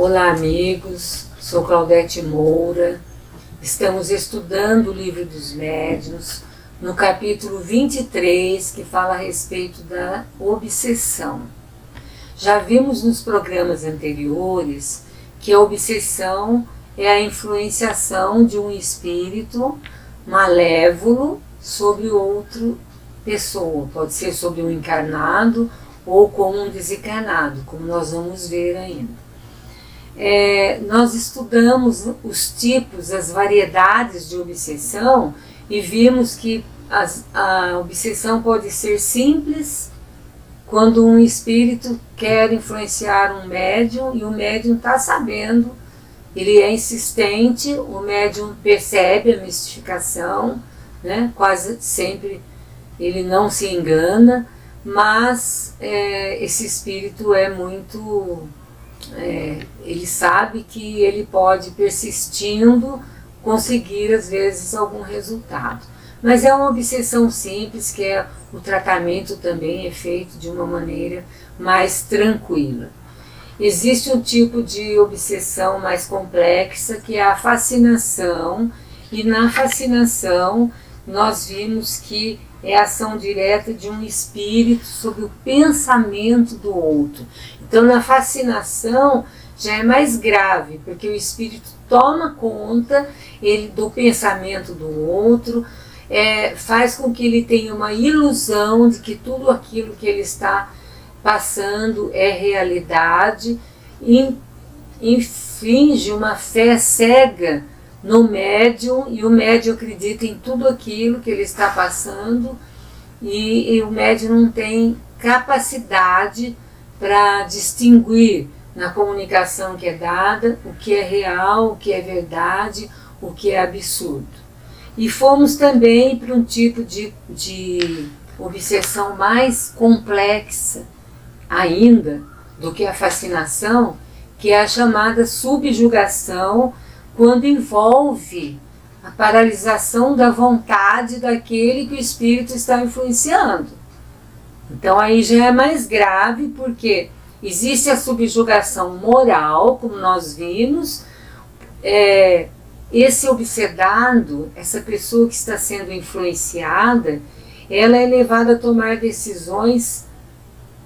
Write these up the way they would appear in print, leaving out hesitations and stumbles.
Olá amigos, sou Claudete Moura, estamos estudando o Livro dos Médiuns, no capítulo 23, que fala a respeito da obsessão. Já vimos nos programas anteriores que a obsessão é a influenciação de um espírito malévolo sobre outra pessoa, pode ser sobre um encarnado ou como um desencarnado, como nós vamos ver ainda. Nós estudamos os tipos, as variedades de obsessão e vimos que a obsessão pode ser simples, quando um espírito quer influenciar um médium e o médium está sabendo, ele é insistente, o médium percebe a mistificação, né? Quase sempre ele não se engana, mas esse espírito é muito... ele sabe que ele pode, persistindo, conseguir às vezes algum resultado. Mas é uma obsessão simples, que o tratamento também é feito de uma maneira mais tranquila. Existe um tipo de obsessão mais complexa, que é a fascinação, e na fascinação nós vimos que é a ação direta de um espírito sobre o pensamento do outro. Então, na fascinação já é mais grave, porque o espírito toma conta do pensamento do outro, faz com que ele tenha uma ilusão de que tudo aquilo que ele está passando é realidade, e inflige uma fé cega no médium, e o médium acredita em tudo aquilo que ele está passando, e o médium não tem capacidade para distinguir na comunicação que é dada o que é real, o que é verdade, o que é absurdo. E fomos também para um tipo de obsessão mais complexa ainda do que a fascinação, que é a chamada subjugação, quando envolve a paralisação da vontade daquele que o espírito está influenciando. Então aí já é mais grave, porque existe a subjugação moral, como nós vimos, esse obsedado, essa pessoa que está sendo influenciada, ela é levada a tomar decisões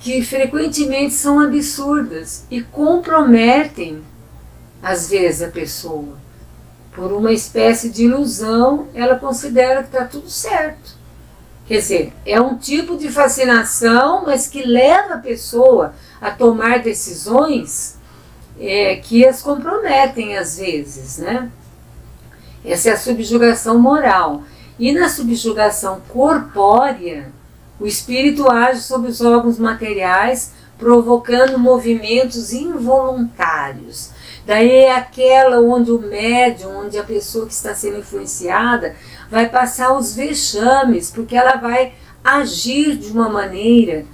que frequentemente são absurdas e comprometem às vezes a pessoa. Por uma espécie de ilusão, ela considera que está tudo certo. Quer dizer, é um tipo de fascinação, mas que leva a pessoa a tomar decisões que as comprometem às vezes, né? Essa é a subjugação moral. E na subjugação corpórea, o espírito age sobre os órgãos materiais, provocando movimentos involuntários. Daí é aquela onde o médium, onde a pessoa que está sendo influenciada vai passar os vexames, porque ela vai agir de uma maneira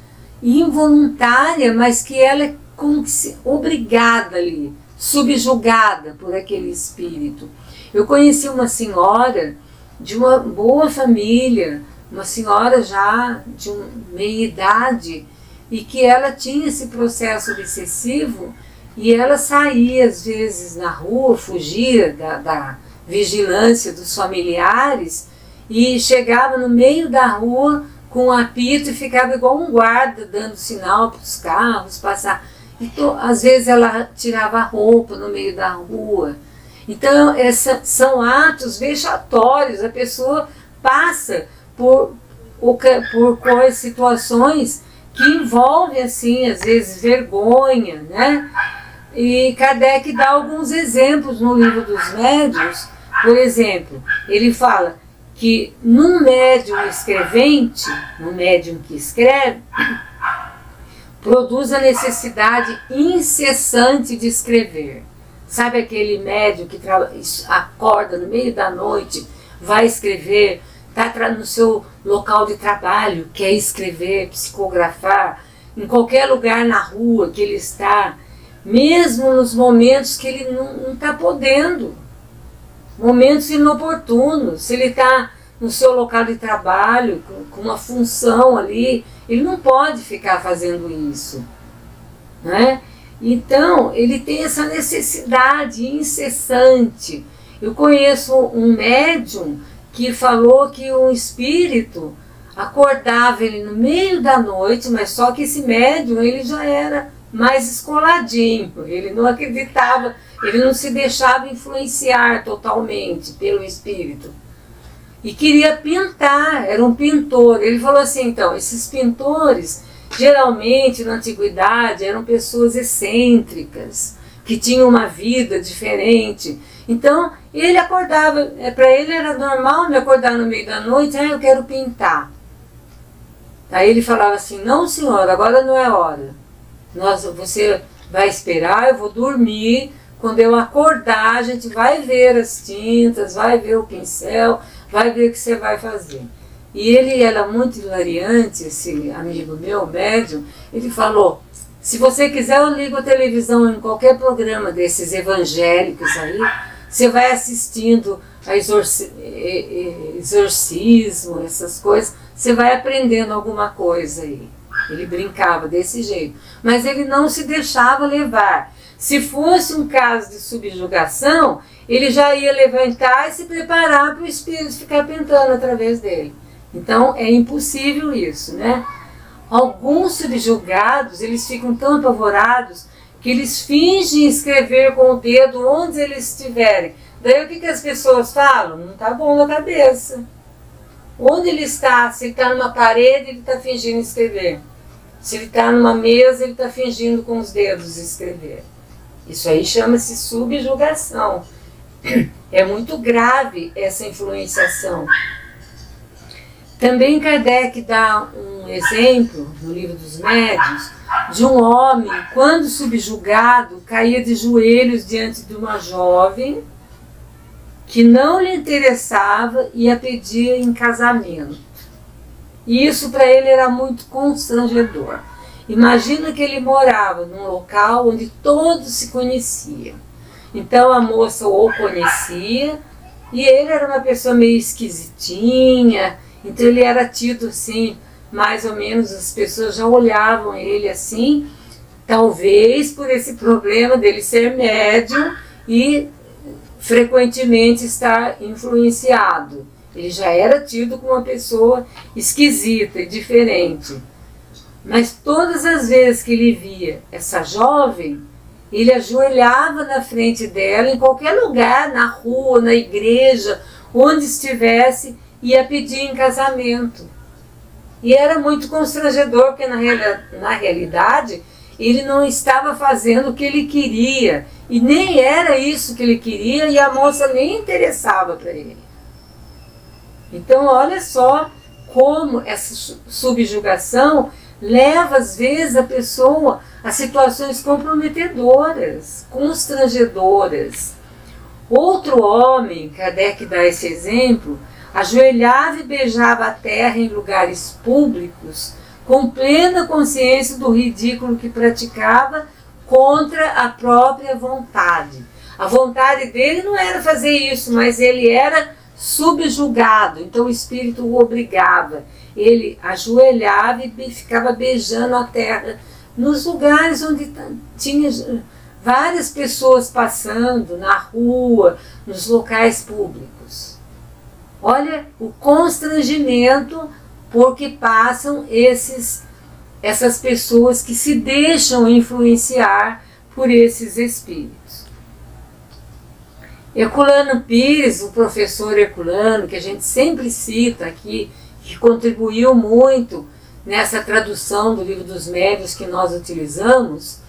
involuntária, mas que ela é como se obrigada ali, subjugada por aquele espírito. Eu conheci uma senhora de uma boa família, uma senhora já de meia idade, e que ela tinha esse processo obsessivo, e ela saía às vezes na rua, fugia da vigilância dos familiares, e chegava no meio da rua com um apito e ficava igual um guarda, dando sinal para os carros passar. Então, às vezes ela tirava a roupa no meio da rua. Então, são atos vexatórios, a pessoa passa por situações que envolvem, assim, às vezes, vergonha, né? E Kardec dá alguns exemplos no Livro dos Médiuns. Por exemplo, ele fala que num médium escrevente, num médium que escreve, produz a necessidade incessante de escrever. Sabe aquele médium que acorda no meio da noite, vai escrever, está no seu local de trabalho, quer escrever, psicografar, em qualquer lugar na rua que ele está, mesmo nos momentos que ele não está podendo, momentos inoportunos. Se ele está no seu local de trabalho, com uma função ali, ele não pode ficar fazendo isso, né? Então, ele tem essa necessidade incessante. Eu conheço um médium que falou que um espírito acordava ele no meio da noite, mas só que esse médium ele já era mais escoladinho, ele não acreditava, ele não se deixava influenciar totalmente pelo espírito. E queria pintar, era um pintor. Ele falou assim, então, esses pintores, geralmente na antiguidade, eram pessoas excêntricas, que tinham uma vida diferente. Então, ele acordava, para ele era normal me acordar no meio da noite, eu quero pintar. Aí ele falava assim, não senhora, agora não é hora. Você vai esperar, eu vou dormir, quando eu acordar a gente vai ver as tintas, vai ver o pincel, vai ver o que você vai fazer. E ele era muito hilariante, esse amigo meu, médium, ele falou, se você quiser eu ligo a televisão em qualquer programa desses evangélicos aí, você vai assistindo a exorcismo, essas coisas, você vai aprendendo alguma coisa aí. Ele brincava desse jeito, mas ele não se deixava levar. Se fosse um caso de subjugação, ele já ia levantar e se preparar para o espírito ficar pintando através dele. Então é impossível isso, né? Alguns subjugados, eles ficam tão apavorados que eles fingem escrever com o dedo onde eles estiverem. Daí o que as pessoas falam? Não está bom na cabeça. Onde ele está? Se ele está numa parede, ele está fingindo escrever. Se ele está numa mesa, ele está fingindo com os dedos escrever. Isso aí chama-se subjugação. É muito grave essa influenciação. Também Kardec dá um exemplo, no Livro dos Médiuns, de um homem, quando subjugado, caía de joelhos diante de uma jovem que não lhe interessava e a pedia em casamento. E isso para ele era muito constrangedor. Imagina que ele morava num local onde todos se conheciam. Então a moça o conhecia e ele era uma pessoa meio esquisitinha, então ele era tido assim, mais ou menos as pessoas já olhavam ele assim, talvez por esse problema dele ser médium e frequentemente estar influenciado. Ele já era tido como uma pessoa esquisita e diferente. Mas todas as vezes que ele via essa jovem, ele ajoelhava na frente dela, em qualquer lugar, na rua, na igreja, onde estivesse, ia pedir em casamento. E era muito constrangedor, porque na realidade ele não estava fazendo o que ele queria, e nem era isso que ele queria, e a moça nem interessava para ele. Então olha só como essa subjugação leva às vezes a pessoa a situações comprometedoras, constrangedoras. Outro homem, Kardec dá esse exemplo, ajoelhava e beijava a terra em lugares públicos, com plena consciência do ridículo que praticava contra a própria vontade. A vontade dele não era fazer isso, mas ele era subjugado, então o espírito o obrigava. Ele ajoelhava e ficava beijando a terra nos lugares onde tinha várias pessoas passando, na rua, nos locais públicos. Olha o constrangimento por que passam essas pessoas que se deixam influenciar por esses espíritos. Herculano Pires, o professor Herculano, que a gente sempre cita aqui, que contribuiu muito nessa tradução do Livro dos Médiuns que nós utilizamos,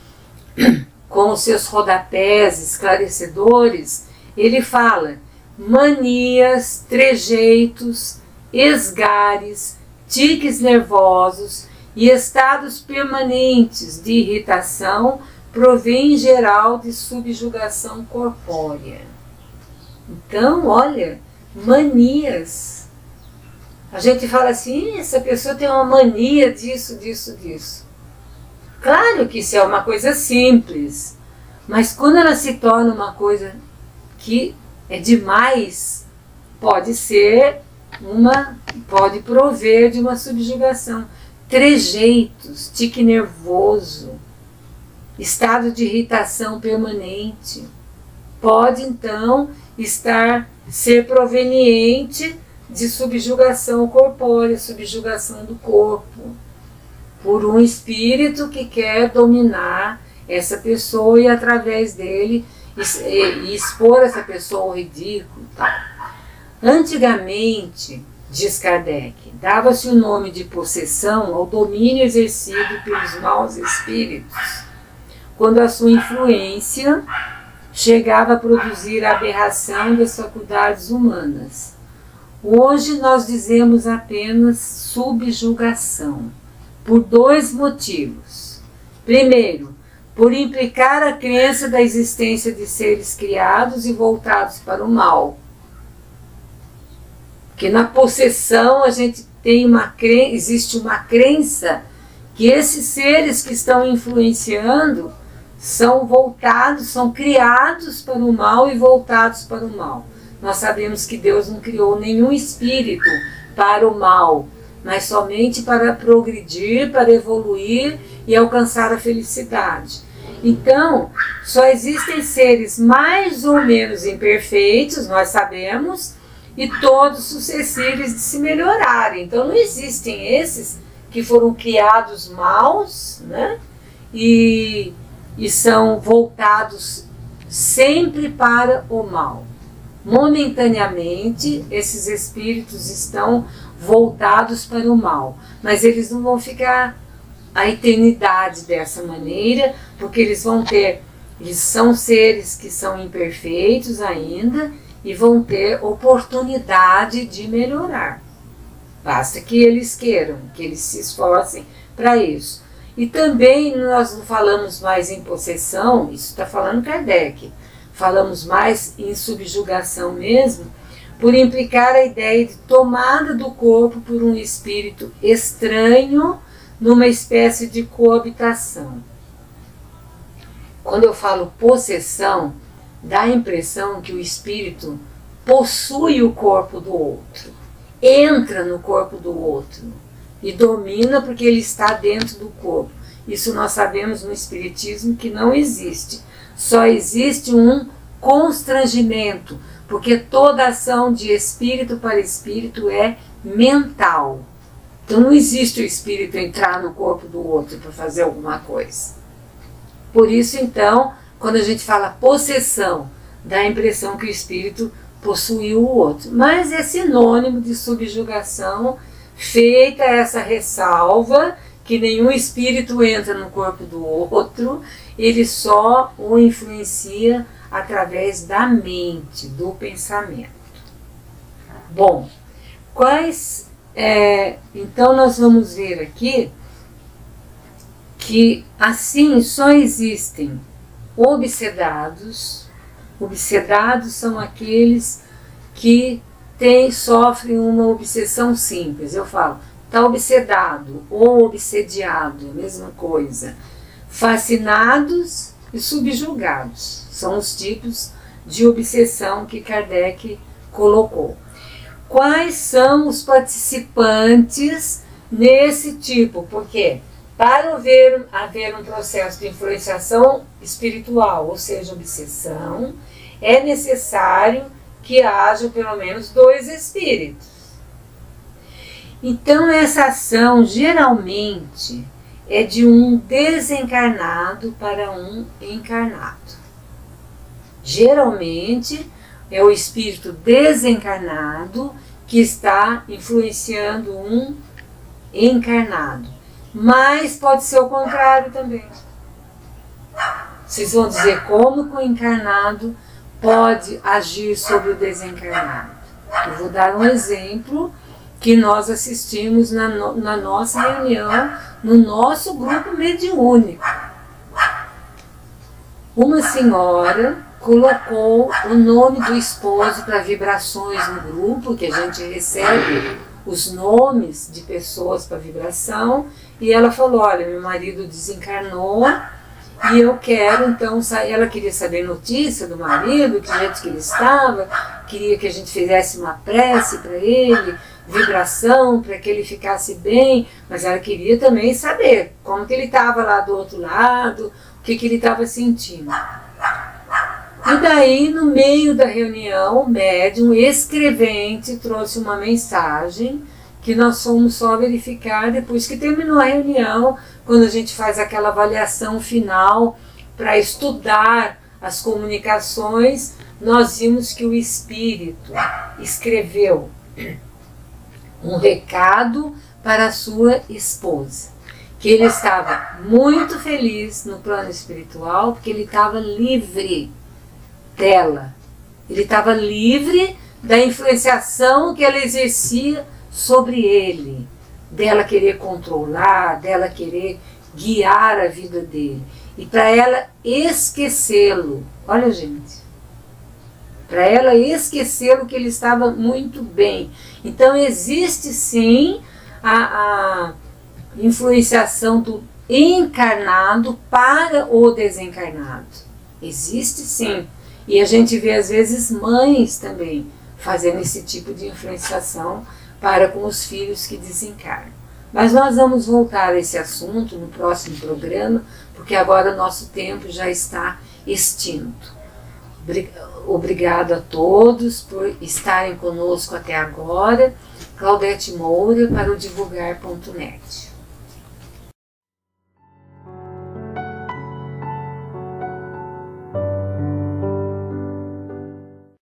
com os seus rodapés esclarecedores, ele fala: manias, trejeitos, esgares, tiques nervosos e estados permanentes de irritação provêm em geral de subjugação corpórea. Então, olha, manias. A gente fala assim, essa pessoa tem uma mania disso, disso, disso. Claro que isso é uma coisa simples, mas quando ela se torna uma coisa que é demais, pode prover de uma subjugação. Trejeitos, tique nervoso. estado de irritação permanente. Pode então ser proveniente de subjugação corpórea, subjugação do corpo, por um espírito que quer dominar essa pessoa e através dele expor essa pessoa ao ridículo. Antigamente, diz Kardec, dava-se o nome de possessão ao domínio exercido pelos maus espíritos, quando a sua influência chegava a produzir a aberração das faculdades humanas. Hoje nós dizemos apenas subjugação, por dois motivos. Primeiro, por implicar a crença da existência de seres criados e voltados para o mal. Porque na possessão a gente tem existe uma crença que esses seres que estão influenciando são criados para o mal e voltados para o mal. Nós sabemos que Deus não criou nenhum espírito para o mal, mas somente para progredir, para evoluir e alcançar a felicidade. Então, só existem seres mais ou menos imperfeitos, nós sabemos, e todos suscetíveis de se melhorarem. Então, não existem esses que foram criados maus, né? E são voltados sempre para o mal. Momentaneamente, esses espíritos estão voltados para o mal, mas eles não vão ficar a eternidade dessa maneira, porque eles são seres que são imperfeitos ainda e vão ter oportunidade de melhorar. Basta que eles queiram, que eles se esforcem para isso. E também nós não falamos mais em possessão, isso está falando Kardec, falamos mais em subjugação mesmo, por implicar a ideia de tomada do corpo por um espírito estranho numa espécie de coabitação. Quando eu falo possessão, dá a impressão que o espírito possui o corpo do outro, entra no corpo do outro e domina porque ele está dentro do corpo. Isso nós sabemos no espiritismo que não existe. Só existe um constrangimento, porque toda ação de espírito para espírito é mental. Então não existe o espírito entrar no corpo do outro para fazer alguma coisa. Por isso, então, quando a gente fala possessão, dá a impressão que o espírito possuiu o outro. Mas é sinônimo de subjugação, feita essa ressalva, que nenhum espírito entra no corpo do outro, ele só o influencia através da mente, do pensamento. Bom, então nós vamos ver aqui que assim só existem obsedados. Obsedados são aqueles que sofrem uma obsessão simples. Eu falo, está obsedado ou obsediado, mesma coisa. Fascinados e subjugados são os tipos de obsessão que Kardec colocou. Quais são os participantes nesse tipo? Porque para haver um processo de influenciação espiritual, ou seja, obsessão, é necessário que haja pelo menos 2 espíritos. Então essa ação geralmente é de um desencarnado para um encarnado. Geralmente é o espírito desencarnado que está influenciando um encarnado. Mas pode ser o contrário também. Vocês vão dizer como que o encarnado pode agir sobre o desencarnado. Eu vou dar um exemplo que nós assistimos na nossa reunião, no nosso grupo mediúnico. Uma senhora colocou o nome do esposo para vibrações no grupo, que a gente recebe os nomes de pessoas para vibração, e ela falou, olha, meu marido desencarnou e eu quero então sair. Ela queria saber notícia do marido, que jeito que ele estava, queria que a gente fizesse uma prece para ele, vibração para que ele ficasse bem, mas ela queria também saber como que ele estava lá do outro lado, o que ele estava sentindo. E daí, no meio da reunião, o médium escrevente trouxe uma mensagem que nós fomos só verificar depois que terminou a reunião, quando a gente faz aquela avaliação final para estudar as comunicações, nós vimos que o espírito escreveu um recado para a sua esposa, que ele estava muito feliz no plano espiritual, porque ele estava livre dela, ele estava livre da influenciação que ela exercia sobre ele, dela querer controlar, dela querer guiar a vida dele, e para ela esquecê-lo. Olha, gente, para ela esquecê-lo, que ele estava muito bem. Então existe sim a influenciação do encarnado para o desencarnado. Existe sim. E a gente vê às vezes mães também fazendo esse tipo de influenciação para com os filhos que desencarnam. Mas nós vamos voltar a esse assunto no próximo programa, porque agora o nosso tempo já está extinto. Obrigado a todos por estarem conosco até agora. Claudete Moura para o divulgar.net.